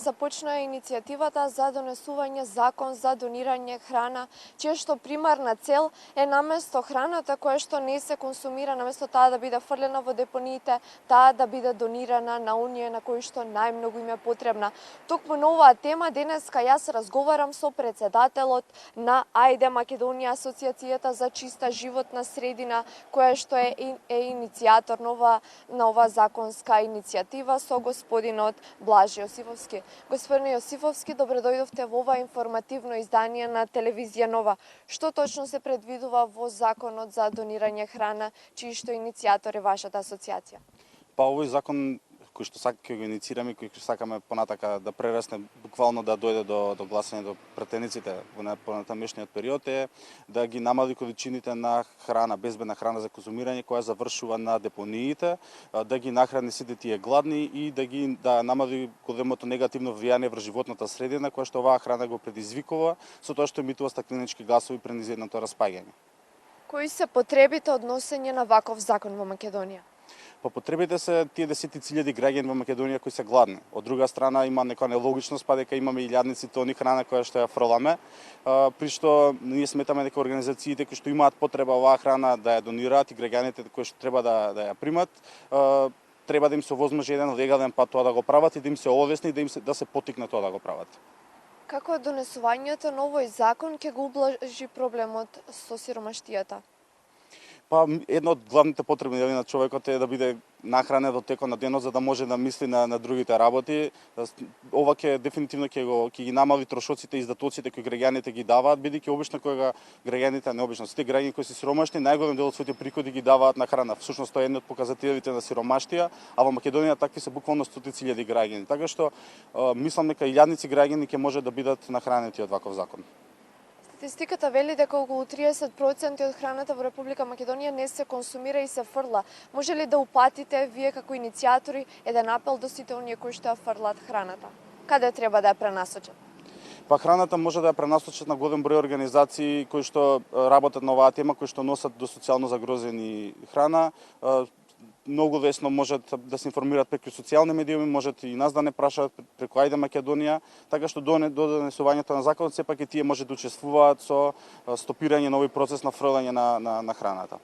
Започна иницијативата за донесување закон за донирање храна, чија што примарна цел е наместо храната која што не се консумира, наместо таа да биде фрлена во депониите, таа да биде донирана на оние на кои што најмногу им е потребна. Токму на оваа тема денеска јас разговарам со председателот на Ајде Македонија, Асоцијацијата за чиста животна средина, која што е иницијатор на ова законска иницијатива со господинот Блажи Јосифовски. Господине Јосифовски, добре дојдовте во ова информативно издание на телевизија Нова. Што точно се предвидува во законот за донирање храна, чиј што иницијатор е вашата асоциација? Па овој закон кој што ќе го инициираме, кој што сакаме понатака да прерасне, буквално да дојде до гласање до пратениците во понатамешниот период, е да ги намали количините на храна, безбедна храна за конзумирање која завршува на депониите, да ги нахрани сите тие гладни и да намали големото негативно влијание врз животната средина која што оваа храна го предизвикува со тоа што емитува стакленички гасови при низедното распаѓање. Кои се потребите од носење на ваков закон во Македонија? Па потребите се тие 10.000 граѓани во Македонија кои се гладни. Од друга страна има некоја нелогичност, па дека имаме илјадници тони храна која што ја фрламе, при што ние сметаме дека организациите кои што имаат потреба оваа храна да ја донираат и граѓаните кои што треба да ја примат, треба да им се овозможи еден легален пат тоа да го прават и да им се олесни да се поттикне тоа да го прават. Како донесувањето на овој закон ќе го ублажи проблемот со сиромаштијата? Па едно од главните потреби на човекот е да биде нахранен во текот на денот за да може да мисли на другите работи. Ова ќе дефинитивно ќе ги намали трошоците и издатоците кои граѓаните ги даваат, бидејќи обично кога граѓаните, не обично, сите граѓани кои се сиромашни, најголем дел од своите приходи ги даваат на храна. Всушност тоа е еден од показателите на сиромаштија, а во Македонија такви се буквално стотици илјади граѓани. Така што мислам дека илјадници граѓани ќе може да бидат нахранети од ваков закон. Статистиката вели дека околу 30% од храната во Република Македонија не се консумира и се фрла. Може ли да упатите вие како иницијатори еден апел до сите оние кои што ја фрлат храната? Каде треба да ја пренасочат? Па храната може да ја пренасочат на голем број организации кои што работат на оваа тема, кои што носат до социјално загрозени храна. Многу лесно можат да се информираат преку социјални медиуми, можат и нас да не прашаат преку Ајде Македонија, така што до донесувањето на законот сепак и тие може да учествуваат со стопирање на овој процес на фрлање на храната.